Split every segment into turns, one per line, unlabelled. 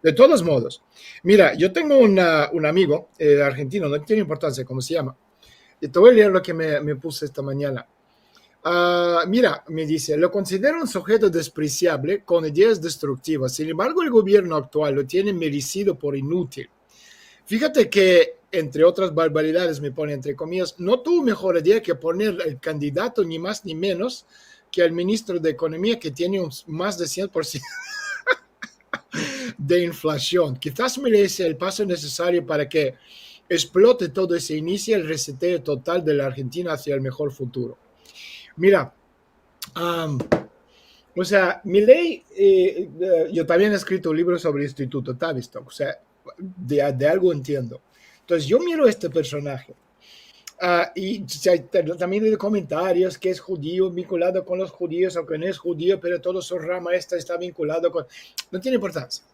De todos modos, mira, yo tengo un amigo argentino, no tiene importancia cómo se llama. Y te voy a leer lo que me puse esta mañana. Mira, me dice, lo considero un sujeto despreciable con ideas destructivas. Sin embargo, el gobierno actual lo tiene merecido por inútil. Fíjate que, entre otras barbaridades, me pone entre comillas, no tuvo mejor idea que poner el candidato ni más ni menos que al ministro de Economía que tiene más de 100% de inflación. Quizás merece el paso necesario para que explote todo y se inicie el reseteo total de la Argentina hacia el mejor futuro. Mira, um, o sea, Milei, yo también he escrito un libro sobre el Instituto Tavistock, o sea, de algo entiendo. Entonces, yo miro a este personaje y o sea, también de comentarios que es judío, vinculado con los judíos, aunque no es judío, pero toda su rama esta está vinculado con... No tiene importancia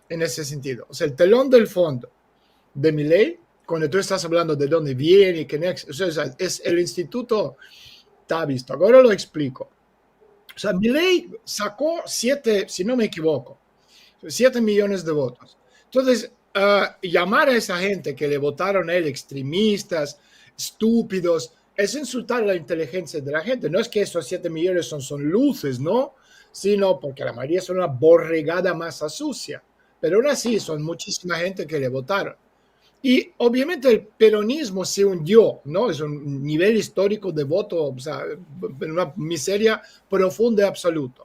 en ese sentido. O sea, el telón del fondo de Milei, cuando tú estás hablando de dónde viene, o sea, es el Instituto Tavistock. Ahora lo explico. O sea, Milei sacó 7, si no me equivoco, 7 millones de votos. Entonces, llamar a esa gente que le votaron a él extremistas, estúpidos, es insultar la inteligencia de la gente. No es que esos 7 millones son luces, ¿no? Sino porque la mayoría son una borregada masa sucia. Pero aún así son muchísima gente que le votaron. Y obviamente el peronismo se hundió, ¿no? Es un nivel histórico de voto, o sea, una miseria profunda y absoluta.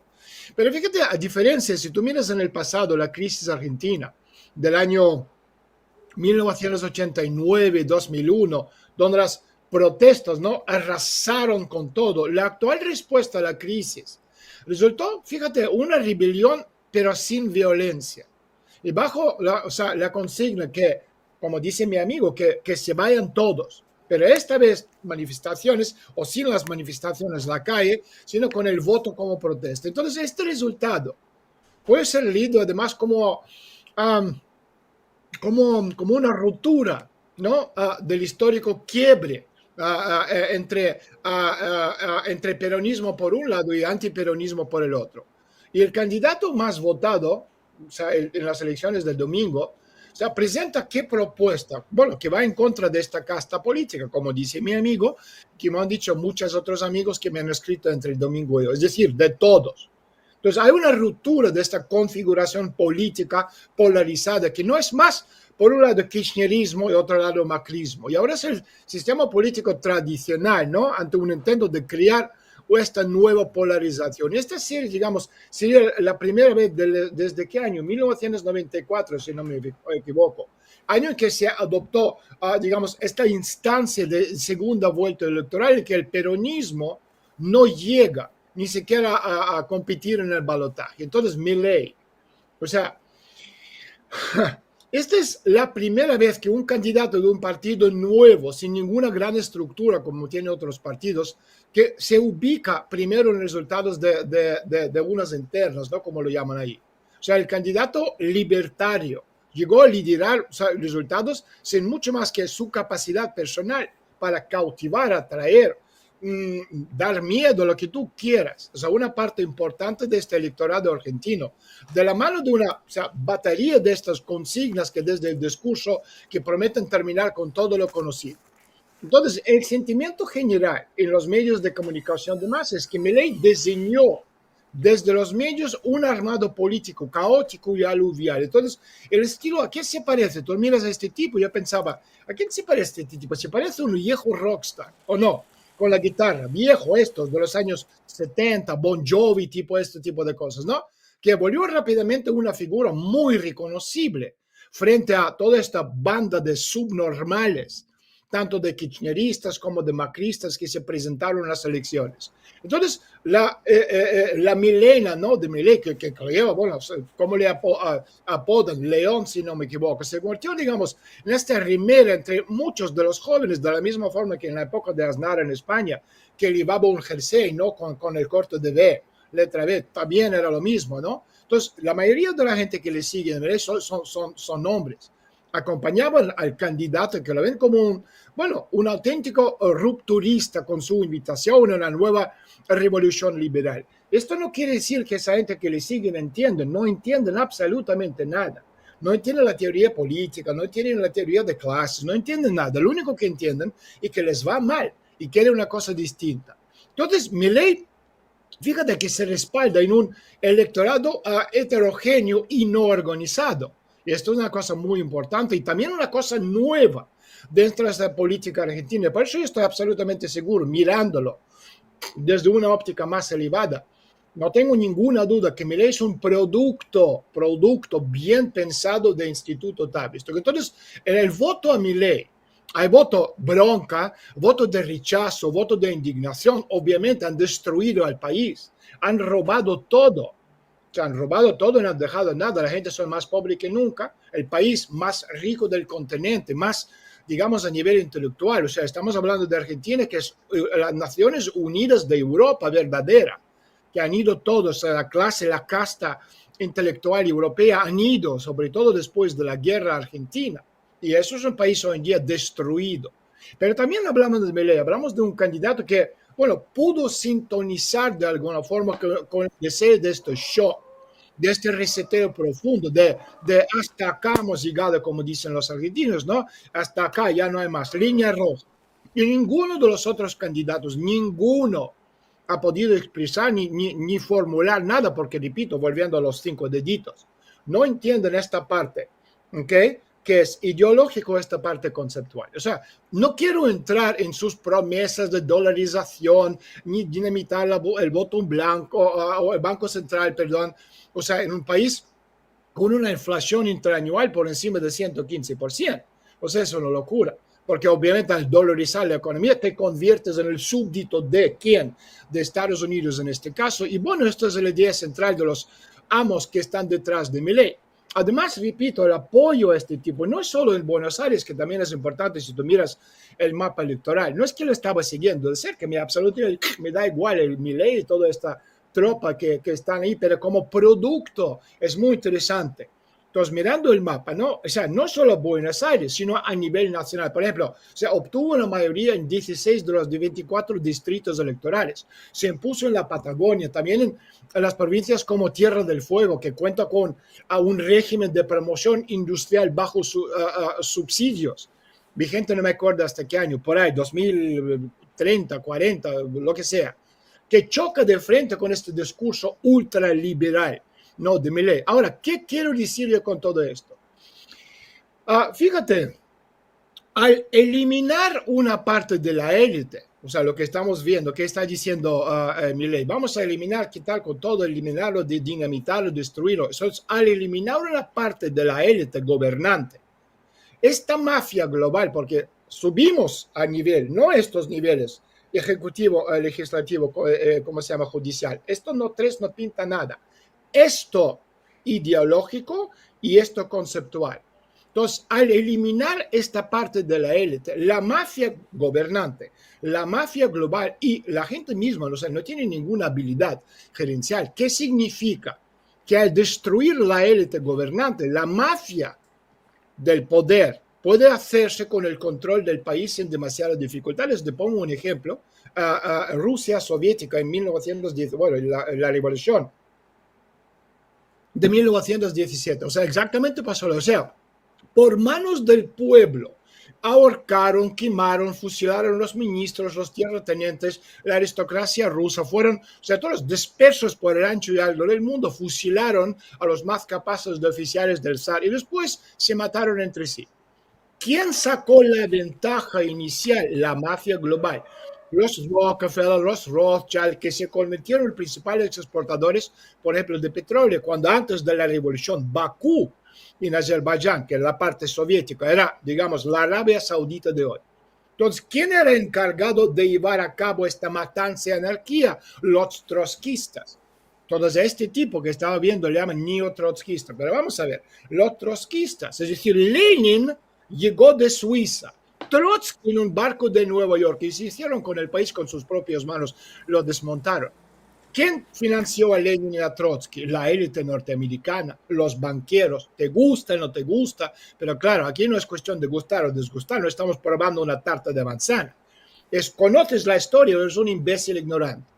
Pero fíjate, a diferencia, si tú miras en el pasado la crisis argentina del año 1989-2001, donde las protestas, ¿no?, arrasaron con todo, la actual respuesta a la crisis resultó, fíjate, una rebelión, pero sin violencia. Y bajo o sea, la consigna que, como dice mi amigo, que se vayan todos. Pero esta vez manifestaciones, o sin las manifestaciones en la calle, sino con el voto como protesta. Entonces, este resultado puede ser leído además um, como una ruptura, ¿no? Del histórico quiebre entre peronismo por un lado y antiperonismo por el otro. Y el candidato más votado, o sea, en las elecciones del domingo, o sea, presenta qué propuesta, bueno, que va en contra de esta casta política, como dice mi amigo, que me han dicho muchos otros amigos que me han escrito entre el domingo y hoy, es decir, de todos. Entonces, hay una ruptura de esta configuración política polarizada, que no es más, por un lado, kirchnerismo y otro lado, macrismo. Y ahora es el sistema político tradicional, ¿no? Ante un intento de crear esta nueva polarización. Y esta serie, digamos, sería la primera vez desde qué año, 1994, si no me equivoco, año en que se adoptó, digamos, esta instancia de segunda vuelta electoral en que el peronismo no llega ni siquiera a competir en el balotaje. Entonces, Milei, o sea, esta es la primera vez que un candidato de un partido nuevo, sin ninguna gran estructura como tienen otros partidos, que se ubica primero en resultados de unas internas, ¿no? Como lo llaman ahí. O sea, el candidato libertario llegó a liderar, o sea, resultados sin mucho más que su capacidad personal para cautivar, atraer, dar miedo, lo que tú quieras. O sea, una parte importante de este electorado argentino, de la mano de una, o sea, batería de estas consignas que desde el discurso que prometen terminar con todo lo conocido. Entonces, el sentimiento general en los medios de comunicación de masas es que Milei diseñó desde los medios un armado político caótico y aluvial. Entonces, el estilo, ¿a qué se parece? Tú miras a este tipo, yo pensaba, ¿a quién se parece este tipo? ¿Se parece a un viejo rockstar o no? Con la guitarra, viejo estos de los años 70, Bon Jovi, este tipo de cosas, ¿no? Que volvió rápidamente una figura muy reconocible frente a toda esta banda de subnormales, tanto de kirchneristas como de macristas que se presentaron en las elecciones. Entonces, la Milena, ¿no? De Milei, que lleva, bueno, como le apodan, León, si no me equivoco, se convirtió, digamos, en esta rimera entre muchos de los jóvenes, de la misma forma que en la época de Aznar en España, que llevaba un jersey, ¿no? Con el corte de B, letra B, también era lo mismo, ¿no? Entonces, la mayoría de la gente que le sigue son hombres. Acompañaban al candidato que lo ven como un auténtico rupturista con su invitación a una nueva revolución liberal. Esto no quiere decir que esa gente que le siguen entienden, no entienden absolutamente nada. no entienden la teoría política, no entienden la teoría de clases, no entienden nada. Lo único que entienden es que les va mal y quieren una cosa distinta. Entonces, Milei, fíjate que se respalda en un electorado heterogéneo y no organizado. Y esto es una cosa muy importante y también una cosa nueva dentro de esta política argentina. Por eso yo estoy absolutamente seguro, mirándolo desde una óptica más elevada, no tengo ninguna duda que Milei es un producto bien pensado de Instituto Tavistock. Entonces, en el voto a Milei, hay voto bronca, voto de rechazo, voto de indignación. Obviamente han destruido al país, han robado todo. Se han robado todo y no han dejado nada. La gente es más pobre que nunca. El país más rico del continente, más, digamos, a nivel intelectual. O sea, estamos hablando de Argentina, que es las Naciones Unidas de Europa verdadera, que han ido todos, la clase, la casta intelectual europea han ido, sobre todo después de la guerra argentina. Y eso es un país hoy en día destruido. Pero también hablamos de Milei, hablamos de un candidato que, bueno, pudo sintonizar de alguna forma con el deseo de este shock, de este reseteo profundo, de hasta acá hemos llegado, como dicen los argentinos, ¿no? Hasta acá ya no hay más, línea roja. Y ninguno de los otros candidatos, ninguno ha podido expresar ni formular nada, porque, repito, volviendo a los 5 deditos, no entienden esta parte, ¿ok? Que es ideológico, esta parte conceptual. O sea, no quiero entrar en sus promesas de dolarización, ni dinamitar el voto en blanco, o el Banco Central, perdón. O sea, en un país con una inflación interanual por encima del 115%. O sea, es una locura. Porque obviamente al dolarizar la economía te conviertes en el súbdito de quién, de Estados Unidos en este caso. Y bueno, esto es la idea central de los amos que están detrás de Milei. Además, repito, el apoyo a este tipo no es solo en Buenos Aires, que también es importante si tú miras el mapa electoral. No es que lo estaba siguiendo de cerca, absolutamente me da igual el Milei y toda esta tropa que están ahí, pero como producto es muy interesante. Entonces, mirando el mapa, ¿no? O sea, no solo Buenos Aires, sino a nivel nacional. Por ejemplo, o sea, obtuvo una mayoría en 16 de los 24 distritos electorales. Se impuso en la Patagonia, también en las provincias como Tierra del Fuego, que cuenta con un régimen de promoción industrial bajo subsidios. Vigente, no me acuerdo hasta qué año, por ahí, 2030, 40, lo que sea, que choca de frente con este discurso ultraliberal, no, de Milei. Ahora, ¿qué quiero decir yo con todo esto? Fíjate, al eliminar una parte de la élite, o sea, lo que estamos viendo, que está diciendo Milei, vamos a eliminar, quitar con todo, eliminarlo, dinamitarlo, destruirlo. Entonces, al eliminar una parte de la élite gobernante, esta mafia global, porque subimos a nivel, no estos niveles, ejecutivo, legislativo, ¿cómo se llama? Judicial. Esto no pinta nada. Esto ideológico y esto conceptual. Entonces, al eliminar esta parte de la élite, la mafia gobernante, la mafia global y la gente misma, o sea, no tiene ninguna habilidad gerencial. ¿Qué significa? Que al destruir la élite gobernante, la mafia del poder puede hacerse con el control del país sin demasiadas dificultades. Te pongo un ejemplo. Rusia soviética en 1910, bueno, la revolución de 1917, o sea, exactamente pasó, o sea, por manos del pueblo, ahorcaron, quemaron, fusilaron los ministros, los tierratenientes, la aristocracia rusa, fueron, o sea, todos dispersos por el ancho y alto del mundo, fusilaron a los más capaces de oficiales del zar y después se mataron entre sí. ¿Quién sacó la ventaja inicial? La mafia global. Los Rockefeller, los Rothschild, que se convirtieron en principales exportadores, por ejemplo, de petróleo, cuando antes de la revolución, Bakú, en Azerbaiyán, que es la parte soviética, era, digamos, la Arabia Saudita de hoy. Entonces, ¿quién era encargado de llevar a cabo esta matanza y anarquía? Los trotskistas. Entonces, a este tipo que estaba viendo le llaman neo-trotskista. Pero vamos a ver, los trotskistas, es decir, Lenin llegó de Suiza, Trotsky en un barco de Nueva York y se hicieron con el país con sus propias manos, lo desmontaron. ¿Quién financió a Lenin y a Trotsky? La élite norteamericana, los banqueros. Te gusta o no te gusta, pero claro, aquí no es cuestión de gustar o desgustar, no estamos probando una tarta de manzana. Conoces la historia, eres un imbécil ignorante.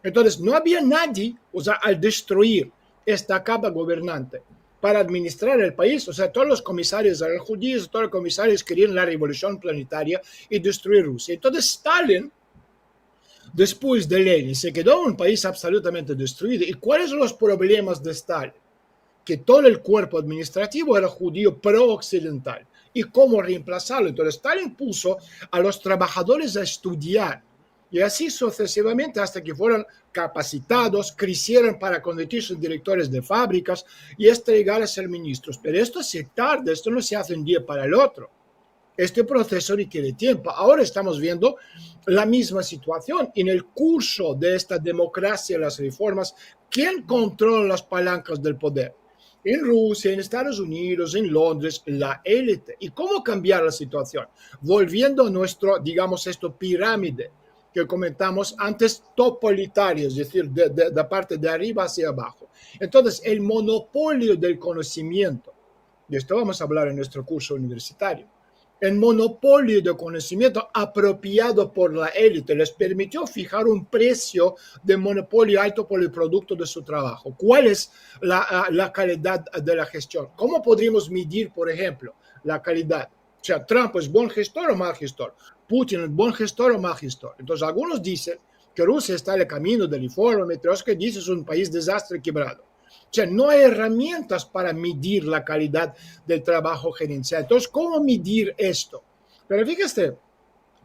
Entonces, no había nadie, o sea, al destruir esta capa gobernante, para administrar el país. O sea, todos los comisarios eran judíos, todos los comisarios querían la revolución planetaria y destruir Rusia. Entonces Stalin, después de Lenin, se quedó un país absolutamente destruido. ¿Y cuáles son los problemas de Stalin? Que todo el cuerpo administrativo era judío pro-occidental. ¿Y cómo reemplazarlo? Entonces Stalin puso a los trabajadores a estudiar y así sucesivamente hasta que fueron capacitados, crecieron para convertirse en directores de fábricas y hasta llegar a ser ministros. Pero esto se tarda, esto no se hace de un día para el otro. Este proceso requiere tiempo. Ahora estamos viendo la misma situación. En el curso de esta democracia y las reformas, ¿quién controla las palancas del poder? En Rusia, en Estados Unidos, en Londres, la élite. ¿Y cómo cambiar la situación? Volviendo a nuestro, digamos, pirámide que comentamos antes, totalitario, es decir, de parte de arriba hacia abajo. Entonces, el monopolio del conocimiento, de esto vamos a hablar en nuestro curso universitario, el monopolio de conocimiento apropiado por la élite les permitió fijar un precio de monopolio alto por el producto de su trabajo. ¿Cuál es la calidad de la gestión? ¿Cómo podríamos medir, por ejemplo, la calidad? O sea, ¿Trump es buen gestor o mal gestor? ¿Putin es buen gestor o mal gestor? Entonces, algunos dicen que Rusia está en el camino de reforma, otros que dicen que es un país desastre quebrado. O sea, no hay herramientas para medir la calidad del trabajo gerencial. Entonces, ¿cómo medir esto? Pero fíjate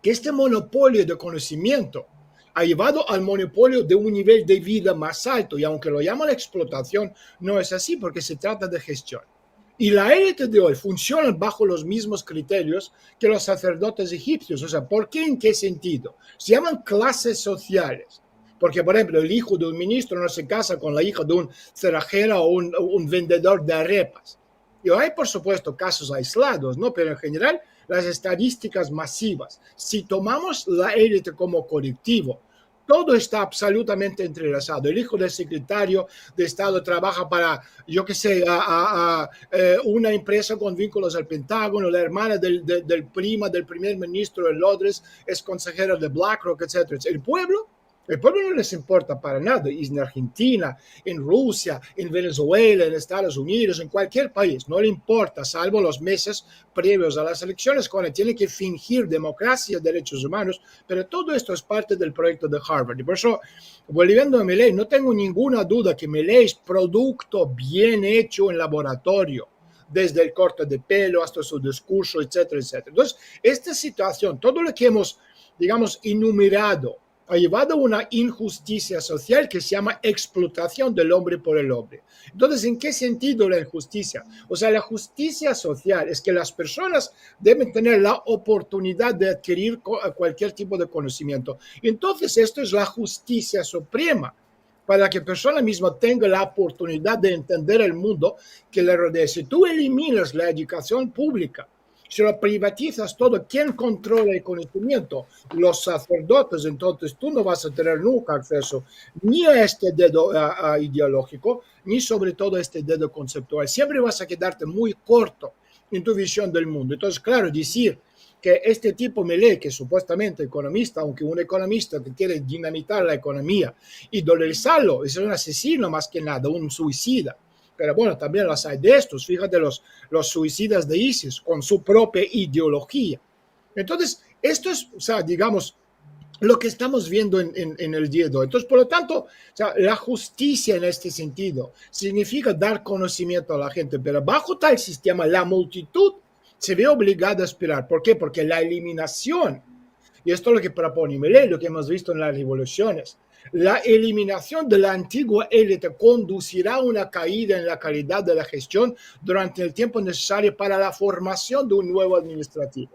que este monopolio de conocimiento ha llevado al monopolio de un nivel de vida más alto. Y aunque lo llaman explotación, no es así porque se trata de gestión. Y la élite de hoy funciona bajo los mismos criterios que los sacerdotes egipcios. O sea, ¿por qué? ¿En qué sentido? Se llaman clases sociales. Porque, por ejemplo, el hijo de un ministro no se casa con la hija de un cerrajero o un vendedor de arepas. Y hay, por supuesto, casos aislados, ¿no? Pero en general, las estadísticas masivas. Si tomamos la élite como colectivo, todo está absolutamente entrelazado. El hijo del secretario de Estado trabaja para, yo qué sé, una empresa con vínculos al Pentágono, la hermana del prima del primer ministro de Londres es consejera de BlackRock, etc. El pueblo no les importa para nada. Y en Argentina, en Rusia, en Venezuela, en Estados Unidos, en cualquier país, no le importa, salvo los meses previos a las elecciones, cuando tiene que fingir democracia, derechos humanos, pero todo esto es parte del proyecto de Harvard. Y por eso, volviendo a Milei, no tengo ninguna duda que Milei es producto bien hecho en laboratorio, desde el corte de pelo hasta su discurso, etcétera, etcétera. Entonces, esta situación, todo lo que hemos, digamos, enumerado, ha llevado a una injusticia social que se llama explotación del hombre por el hombre. Entonces, ¿en qué sentido la injusticia? O sea, la justicia social es que las personas deben tener la oportunidad de adquirir cualquier tipo de conocimiento. Entonces, esto es la justicia suprema, para que la persona misma tenga la oportunidad de entender el mundo que le rodea. Si tú eliminas la educación pública, si lo privatizas todo, ¿quién controla el conocimiento? Los sacerdotes. Entonces tú no vas a tener nunca acceso ni a este dedo ideológico, ni sobre todo a este dedo conceptual. Siempre vas a quedarte muy corto en tu visión del mundo. Entonces, claro, decir que este tipo Milei, que es supuestamente economista, aunque un economista que quiere dinamitar la economía y dolarizarlo, es un asesino más que nada, un suicida. Pero bueno, también las hay de estos. Fíjate los suicidas de ISIS con su propia ideología. Entonces, esto es, o sea, digamos, lo que estamos viendo en el día de hoy. Entonces, por lo tanto, o sea, la justicia en este sentido significa dar conocimiento a la gente, pero bajo tal sistema, la multitud se ve obligada a esperar. ¿Por qué? Porque la eliminación, y esto es lo que propone Milei, lo que hemos visto en las revoluciones, la eliminación de la antigua élite conducirá a una caída en la calidad de la gestión durante el tiempo necesario para la formación de un nuevo administrativo.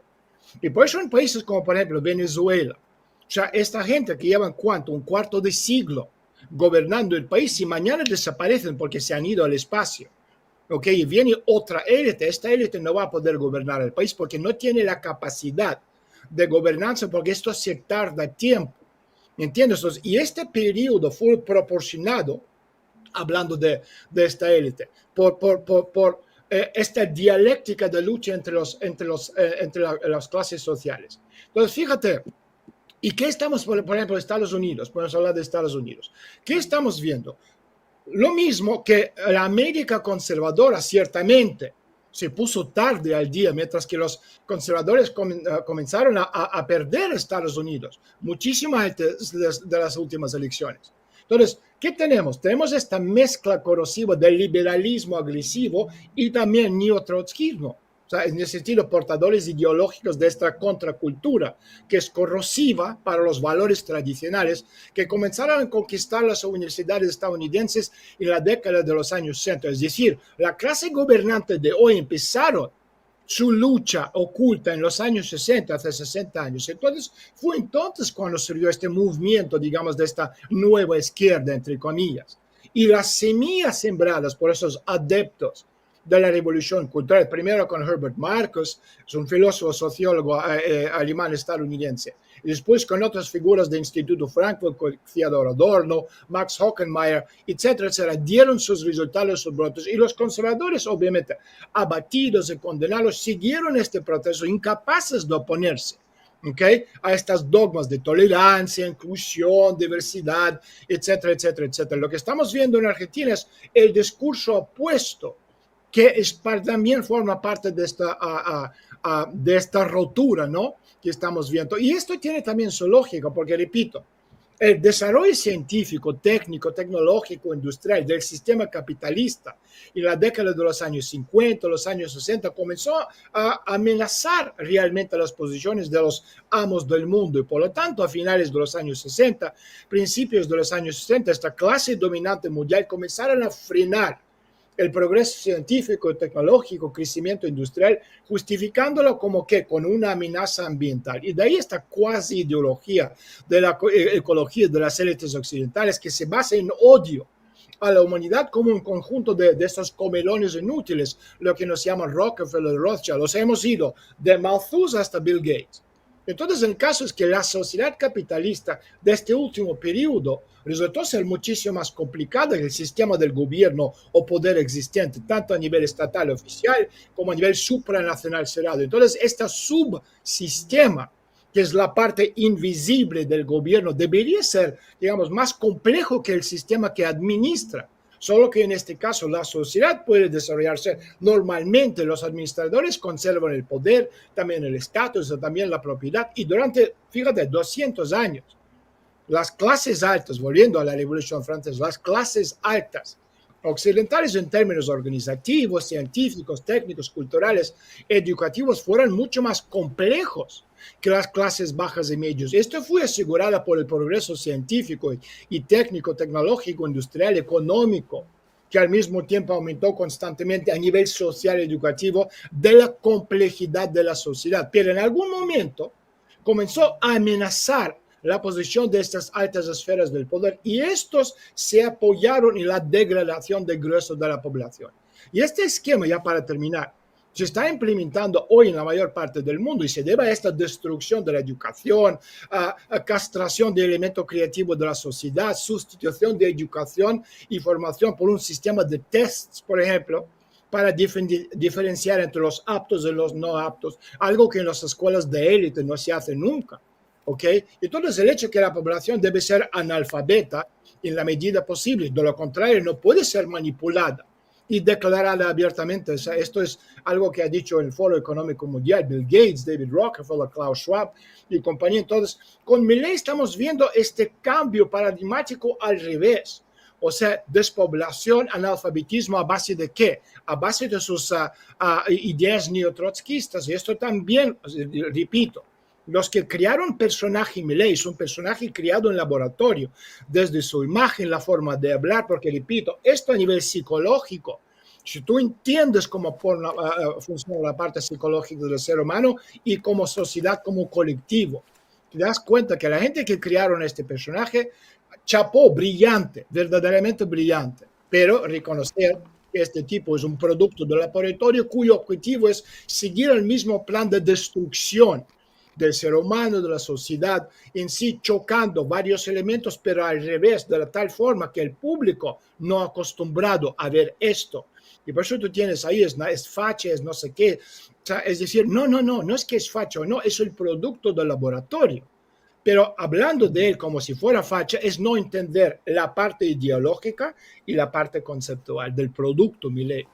Y por eso en países como, por ejemplo, Venezuela, o sea, esta gente que llevan, ¿cuánto? Un cuarto de siglo gobernando el país, y mañana desaparecen porque se han ido al espacio. ¿Ok? Y viene otra élite. Esta élite no va a poder gobernar el país porque no tiene la capacidad de gobernanza, porque esto se tarda tiempo. ¿Entiendes? Y este periodo fue proporcionado, hablando de esta élite, por esta dialéctica de lucha entre las clases sociales. Entonces, fíjate, ¿y qué estamos, por ejemplo, Estados Unidos? Podemos hablar de Estados Unidos. ¿Qué estamos viendo? Lo mismo que la América conservadora ciertamente se puso tarde al día, mientras que los conservadores comenzaron a perder Estados Unidos, muchísimas de las últimas elecciones. Entonces, ¿qué tenemos? Tenemos esta mezcla corrosiva del liberalismo agresivo y también neotrotskismo. O sea, en ese sentido, portadores ideológicos de esta contracultura, que es corrosiva para los valores tradicionales, que comenzaron a conquistar las universidades estadounidenses en la década de los años 60. Es decir, la clase gobernante de hoy empezaron su lucha oculta en los años 60, hace 60 años. Entonces, fue entonces cuando surgió este movimiento, digamos, de esta nueva izquierda, entre comillas. Y las semillas sembradas por esos adeptos de la revolución cultural, primero con Herbert Marcuse, es un filósofo sociólogo alemán estadounidense, y después con otras figuras del Instituto Frankfurt, con Theodor Adorno, Max Hockenmeier, etcétera, etcétera, dieron sus resultados, sus brotes, y los conservadores, obviamente, abatidos y condenados, siguieron este proceso, incapaces de oponerse. ¿Okay? A estas dogmas de tolerancia, inclusión, diversidad, etcétera, etcétera, etcétera. Lo que estamos viendo en Argentina es el discurso opuesto, que también forma parte de esta rotura, ¿no? Que estamos viendo. Y esto tiene también su lógica, porque repito, el desarrollo científico, técnico, tecnológico, industrial del sistema capitalista en la década de los años 50, los años 60, comenzó a amenazar realmente las posiciones de los amos del mundo y por lo tanto a finales de los años 60, principios de los años 60, esta clase dominante mundial comenzaron a frenar el progreso científico y tecnológico, crecimiento industrial, justificándolo como que con una amenaza ambiental. Y de ahí esta cuasi ideología de la ecología de las élites occidentales que se basa en odio a la humanidad como un conjunto de estos comelones inútiles, lo que nos llaman Rockefeller, Rothschild. Los hemos ido de Malthus hasta Bill Gates. Entonces, el caso es que la sociedad capitalista de este último periodo resultó ser muchísimo más complicada que el sistema del gobierno o poder existente, tanto a nivel estatal oficial como a nivel supranacional cerrado. Entonces, este subsistema, que es la parte invisible del gobierno, debería ser, digamos, más complejo que el sistema que administra. Solo que en este caso la sociedad puede desarrollarse normalmente. Los administradores conservan el poder, también el estatus, también la propiedad. Y durante, fíjate, 200 años, las clases altas, volviendo a la Revolución Francesa, las clases altas occidentales en términos organizativos, científicos, técnicos, culturales, educativos, fueron mucho más complejos que las clases bajas y medios. Esto fue asegurado por el progreso científico y técnico, tecnológico, industrial, económico, que al mismo tiempo aumentó constantemente a nivel social y educativo de la complejidad de la sociedad. Pero en algún momento comenzó a amenazar la posición de estas altas esferas del poder y estos se apoyaron en la degradación del grueso de la población. Y este esquema, ya para terminar, se está implementando hoy en la mayor parte del mundo y se debe a esta destrucción de la educación, a castración del elemento creativo de la sociedad, sustitución de educación y formación por un sistema de tests, por ejemplo, para diferenciar entre los aptos y los no aptos, algo que en las escuelas de élite no se hace nunca. ¿Ok? Entonces el hecho de que la población debe ser analfabeta en la medida posible, de lo contrario no puede ser manipulada y declarada abiertamente. O sea, esto es algo que ha dicho el Foro Económico Mundial, Bill Gates, David Rockefeller, Klaus Schwab y compañía. Entonces, con Milei estamos viendo este cambio paradigmático al revés. O sea, despoblación, analfabetismo, ¿a base de qué? A base de sus ideas neotrotskistas. Y esto también, repito, los que crearon personaje Milei es un personaje creado en laboratorio, desde su imagen, la forma de hablar, porque repito, esto a nivel psicológico, si tú entiendes cómo funciona la parte psicológica del ser humano y como sociedad, como colectivo, te das cuenta que la gente que crearon este personaje, chapó, brillante, verdaderamente brillante, pero reconocer que este tipo es un producto del laboratorio cuyo objetivo es seguir el mismo plan de destrucción del ser humano, de la sociedad en sí, chocando varios elementos, pero al revés, de la tal forma que el público no acostumbrado a ver esto. Y por eso tú tienes ahí, es facha, es no sé qué. O sea, es decir, no es que es facha, no, es el producto del laboratorio. pero hablando de él como si fuera facha es no entender la parte ideológica y la parte conceptual del producto Milei.